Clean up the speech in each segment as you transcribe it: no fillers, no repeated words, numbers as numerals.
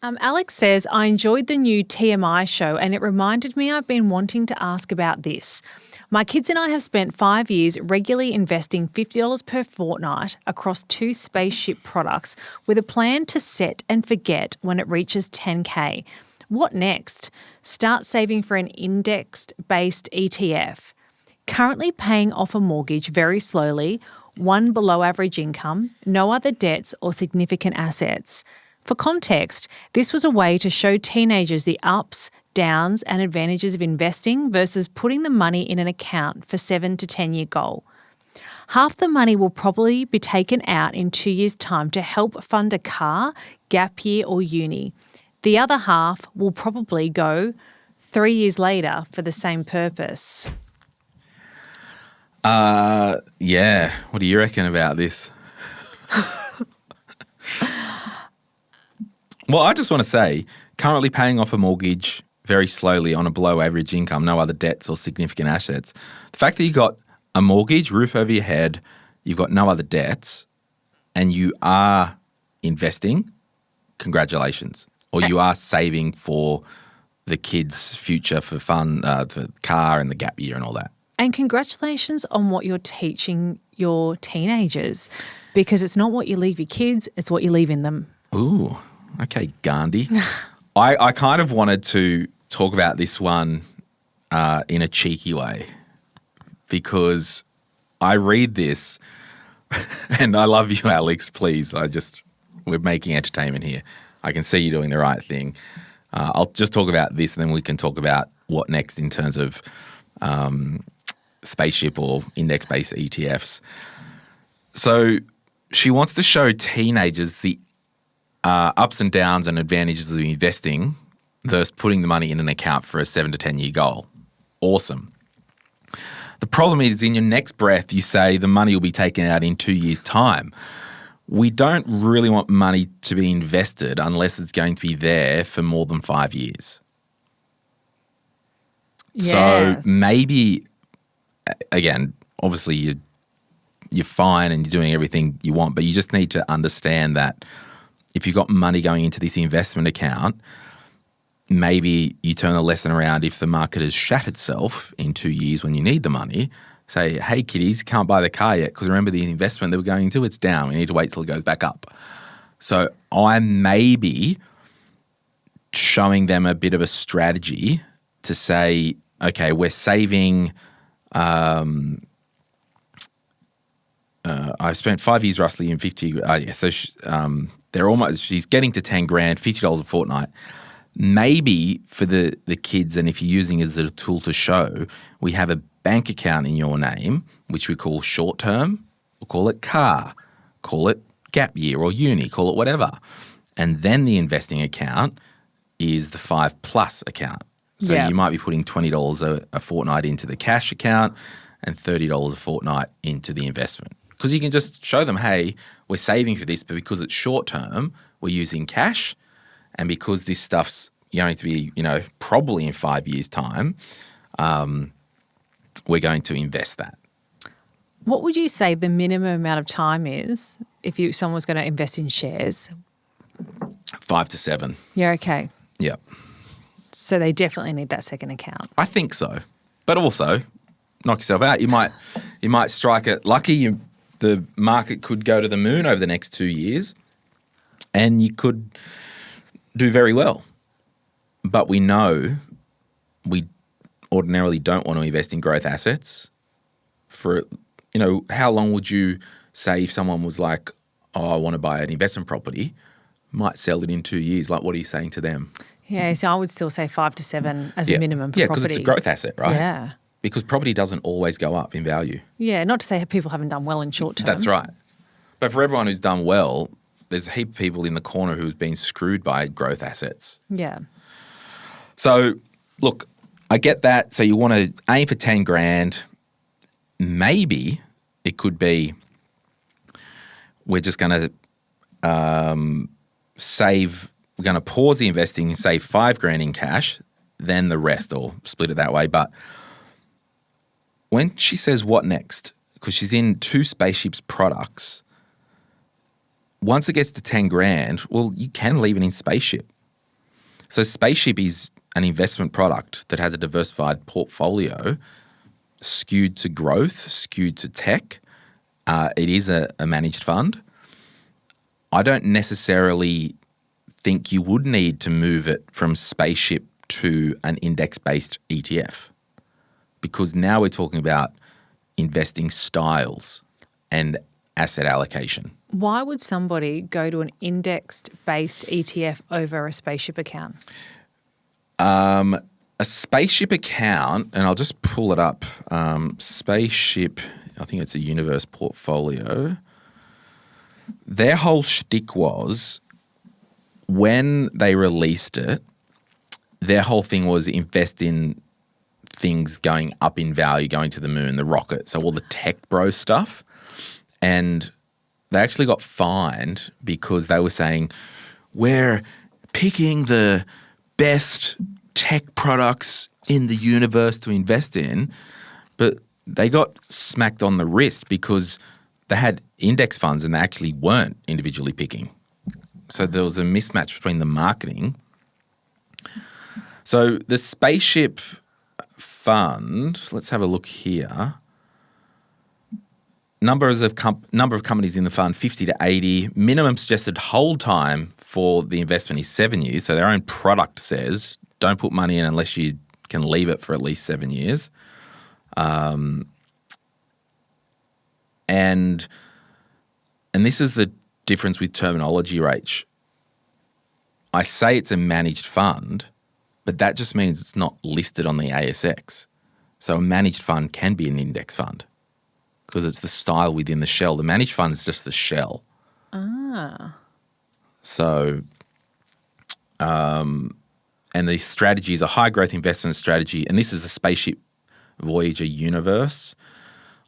Alex says, I enjoyed the new TMI show and it reminded me I've been wanting to ask about this. My kids and I have spent 5 years regularly investing $50 per fortnight across 2 Spaceship products with a plan to set and forget when it reaches 10K. What next? Start saving for an index-based ETF. Currently paying off a mortgage very slowly, one below average income, no other debts or significant assets. For context, this was a way to show teenagers the ups, downs and advantages of investing versus putting the money in an account for 7 to 10 year goal. Half the money will probably be taken out in 2 years' time to help fund a car, gap year or uni. The other half will probably go 3 years later for the same purpose. Yeah. What do you reckon about this? Well, I just want to say, currently paying off a mortgage very slowly on a below average income, no other debts or significant assets. The fact that you got a mortgage, roof over your head, you've got no other debts, and you are investing, congratulations. Or you are saving for the kids' future for fun, for the car and the gap year and all that. And congratulations on what you're teaching your teenagers, because it's not what you leave your kids, it's what you leave in them. Ooh, okay, Gandhi. I kind of wanted to talk about this one in a cheeky way because I read this and I love you, Alex, please. We're making entertainment here. I can see you doing the right thing. I'll just talk about this and then we can talk about what next in terms of Spaceship or index-based ETFs. So she wants to show teenagers the ups and downs and advantages of investing versus putting the money in an account for a 7 to 10 year goal. Awesome. The problem is in your next breath you say the money will be taken out in 2 years' time. We don't really want money to be invested unless it's going to be there for more than 5 years. Yes. So maybe, again, obviously you're fine and you're doing everything you want, but you just need to understand that if you've got money going into this investment account, maybe you turn the lesson around if the market has shat itself in 2 years when you need the money. Say, hey, kiddies, can't buy the car yet because remember the investment that we're going into, it's down. We need to wait till it goes back up. So I may be showing them a bit of a strategy to say, okay, we're saving I've spent 5 years roughly in 50. So she's getting to 10 grand, $50 a fortnight. Maybe for the kids, and if you're using it as a tool to show, we have a bank account in your name, which we call short term. We'll call it car, call it gap year or uni, call it whatever. And then the investing account is the 5+ account. So you might be putting $20 a fortnight into the cash account and $30 a fortnight into the investment. Because you can just show them, hey, we're saving for this, but because it's short term, we're using cash. And because this stuff's going to be, probably in 5 years' time, we're going to invest that. What would you say the minimum amount of time is if someone was going to invest in shares? 5 to 7. Yeah, okay. Yep. So they definitely need that second account. I think so. But also, knock yourself out. You might strike it lucky. The market could go to the moon over the next 2 years and you could do very well. But we know we ordinarily don't want to invest in growth assets. For, how long would you say if someone was like, oh, I want to buy an investment property, might sell it in 2 years? Like, what are you saying to them? Yeah, so I would still say 5 to 7 as a minimum for property. Yeah, because it's a growth asset, right? Yeah. Because property doesn't always go up in value. Yeah, not to say people haven't done well in short term. That's right. But for everyone who's done well, there's a heap of people in the corner who've been screwed by growth assets. Yeah. So, look, I get that. So you want to aim for 10 grand. Maybe it could be we're just going to save, we're going to pause the investing and save 5 grand in cash, then the rest, or split it that way. But when she says what next, because she's in 2 Spaceships products, once it gets to 10 grand, well, you can leave it in Spaceship. So Spaceship is an investment product that has a diversified portfolio skewed to growth, skewed to tech. It is a managed fund. I don't necessarily think you would need to move it from Spaceship to an index-based ETF, because now we're talking about investing styles and asset allocation. Why would somebody go to an indexed-based ETF over a Spaceship account? A Spaceship account, and I'll just pull it up. Spaceship, I think it's a Universe portfolio. Their whole shtick was, when they released it, their whole thing was invest in things going up in value, going to the moon, the rocket, so all the tech bro stuff. And they actually got fined because they were saying, we're picking the best tech products in the universe to invest in. But they got smacked on the wrist because they had index funds and they actually weren't individually picking. So there was a mismatch between the marketing. So the Spaceship fund, let's have a look here. Number of companies in the fund, 50 to 80. Minimum suggested hold time for the investment is 7 years. So their own product says don't put money in unless you can leave it for at least 7 years. And this is the difference with terminology, Rach. I say it's a managed fund, but that just means it's not listed on the ASX. So a managed fund can be an index fund because it's the style within the shell. The managed fund is just the shell. Ah. So, and the strategy is a high growth investment strategy, and this is the Spaceship Voyager Universe.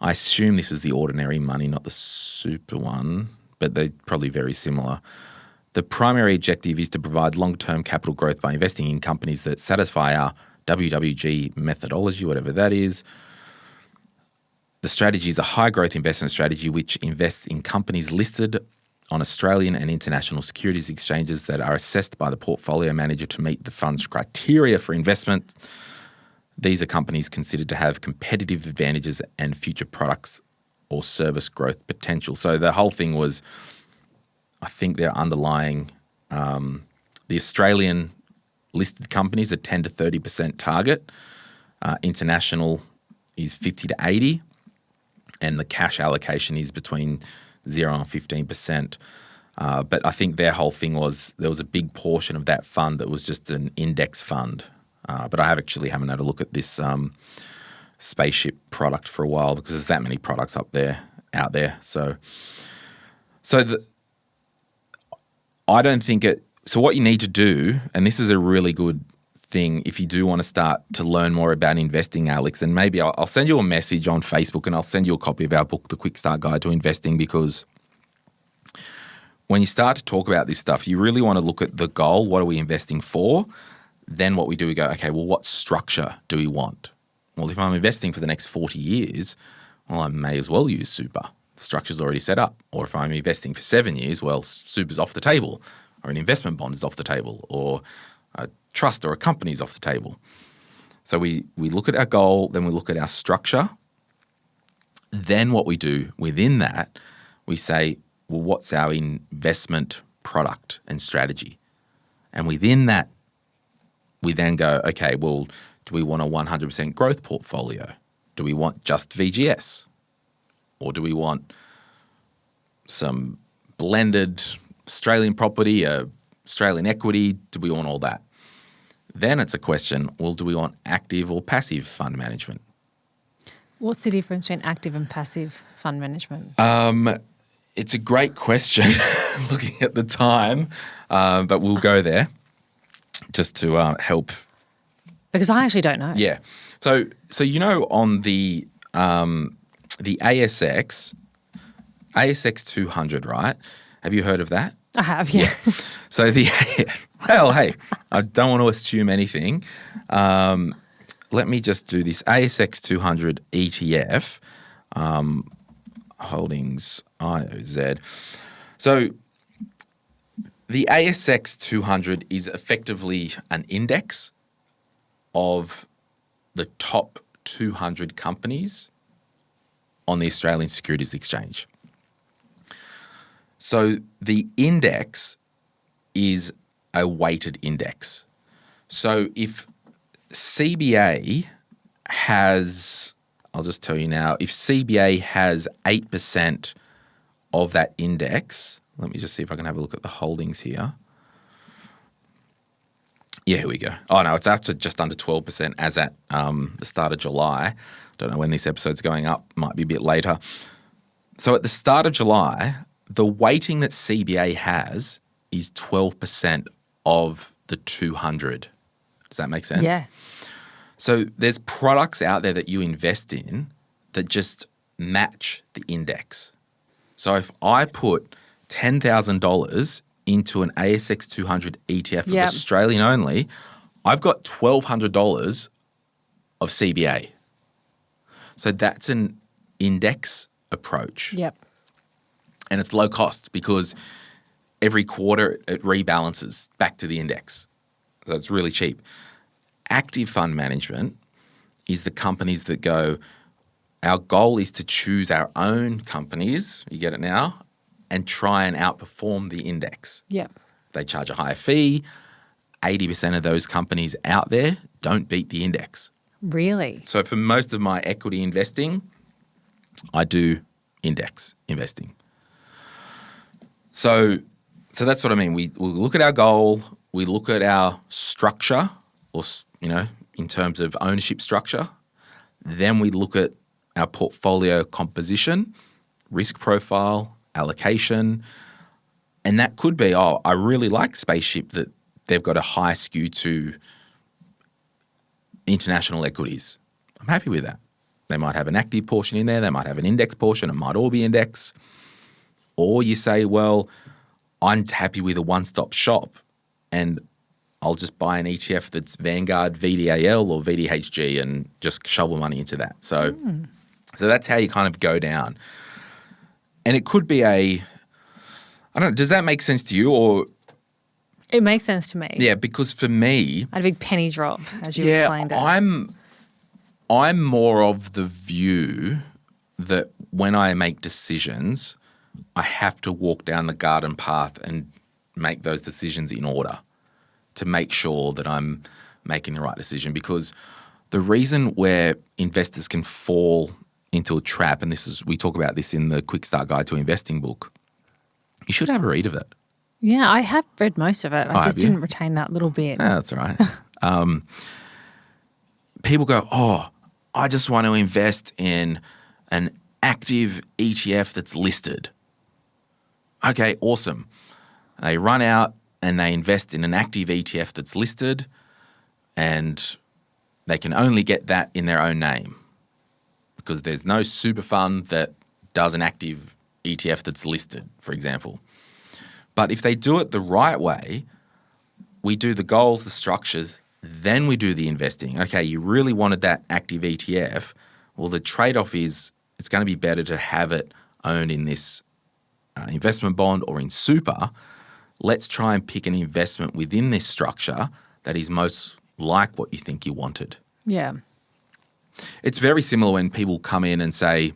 I assume this is the ordinary money, not the super one, but they're probably very similar. The primary objective is to provide long-term capital growth by investing in companies that satisfy our WWG methodology, whatever that is. The strategy is a high-growth investment strategy which invests in companies listed on Australian and international securities exchanges that are assessed by the portfolio manager to meet the fund's criteria for investment. These are companies considered to have competitive advantages and future products or service growth potential. So the whole thing was, I think they're underlying the Australian listed companies are 10 to 30% target. International is 50 to 80, and the cash allocation is between 0 and 15%. But I think their whole thing was there was a big portion of that fund that was just an index fund. But I haven't had a look at this Spaceship product for a while because there's that many products out there. So I don't think it. So what you need to do, and this is a really good thing if you do want to start to learn more about investing, Alex, and maybe I'll send you a message on Facebook and I'll send you a copy of our book, The Quick Start Guide to Investing, because when you start to talk about this stuff, you really want to look at the goal. What are we investing for? Then what we do, we go, okay, well, what structure do we want? Well, if I'm investing for the next 40 years, well, I may as well use super. The structure's already set up. Or if I'm investing for 7 years, well, super's off the table, or an investment bond is off the table, or a trust or a company is off the table. So we look at our goal, then we look at our structure. Then what we do within that, we say, well, what's our investment product and strategy? And within that, we then go, okay, well, do we want a 100% growth portfolio? Do we want just VGS? Or do we want some blended Australian property, Australian equity? Do we want all that? Then it's a question, well, do we want active or passive fund management? What's the difference between active and passive fund management? It's a great question looking at the time, but we'll go there just to help. Because I actually don't know. Yeah. So on the ASX 200, right? Have you heard of that? I have, yeah. So well, hey, I don't want to assume anything. Let me just do this ASX 200 ETF, holdings IOZ. So The ASX 200 is effectively an index of the top 200 companies on the Australian Securities Exchange. So the index is a weighted index. So if CBA has, I'll just tell you now, if CBA has 8% of that index, let me just see if I can have a look at the holdings here. Yeah, here we go. Oh, no, it's up to just under 12% as at the start of July. Don't know when this episode's going up. Might be a bit later. So at the start of July, the weighting that CBA has is 12% of the 200. Does that make sense? Yeah. So there's products out there that you invest in that just match the index. So if I put $10,000 into an ASX 200 ETF of Australian only, I've got $1,200 of CBA. So that's an index approach. Yep. And it's low cost because every quarter it rebalances back to the index. So it's really cheap. Active fund management is the companies that go, our goal is to choose our own companies, you get it now, and try and outperform the index. Yep. They charge a higher fee. 80% of those companies out there don't beat the index. Really? So for most of my equity investing, I do index investing. So that's what I mean. We look at our goal, we look at our structure, or in terms of ownership structure. Then we look at our portfolio composition, risk profile, allocation, and that could be, I really like Spaceship that they've got a high skew to international equities. I'm happy with that. They might have an active portion in there. They might have an index portion. It might all be index. Or you say, well, I'm happy with a one-stop shop and I'll just buy an ETF that's Vanguard VDAL or VDHG and just shovel money into that. So that's how you kind of go down. And it could be I don't know, does that make sense to you or? It makes sense to me. Yeah, because for me. I had a big penny drop as you explained it. I'm more of the view that when I make decisions, I have to walk down the garden path and make those decisions in order to make sure that I'm making the right decision. Because the reason where investors can fall into a trap, and we talk about this in the Quick Start Guide to Investing book, you should have a read of it. Yeah, I have read most of it. I just didn't retain that little bit. That's all right. People go, I just want to invest in an active ETF that's listed. Okay, awesome. They run out and they invest in an active ETF that's listed and they can only get that in their own name because there's no super fund that does an active ETF that's listed, for example. But if they do it the right way, we do the goals, the structures, then we do the investing. Okay, you really wanted that active ETF. Well, the trade-off is it's going to be better to have it owned in this investment bond or in super. Let's try and pick an investment within this structure that is most like what you think you wanted. Yeah. It's very similar when people come in and say,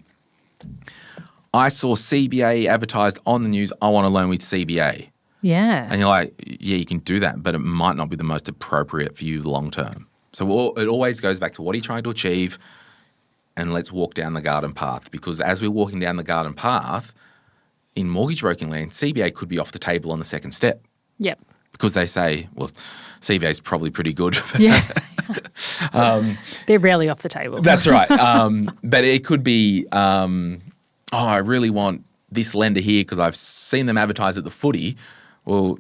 I saw CBA advertised on the news, I want a loan with CBA. Yeah. And you're like, yeah, you can do that, but it might not be the most appropriate for you long term. So it always goes back to what are you trying to achieve, and let's walk down the garden path. Because as we're walking down the garden path, in mortgage broking land, CBA could be off the table on the second step. Yep. Because they say, well, CBA is probably pretty good. Yeah. They're rarely off the table. That's right. But it could be, I really want this lender here because I've seen them advertise at the footy. Well,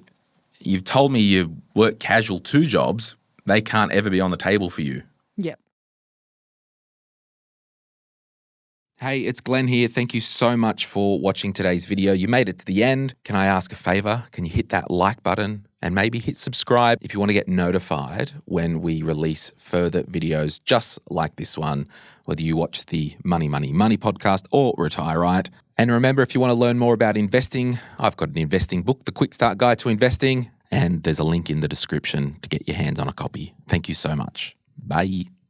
you've told me you work casual 2 jobs. They can't ever be on the table for you. Yep. Hey, it's Glen here. Thank you so much for watching today's video. You made it to the end. Can I ask a favor? Can you hit that like button and maybe hit subscribe if you want to get notified when we release further videos just like this one, whether you watch the Money, Money, Money podcast or Retire Right. And remember, if you want to learn more about investing, I've got an investing book, The Quick Start Guide to Investing, and there's a link in the description to get your hands on a copy. Thank you so much. Bye.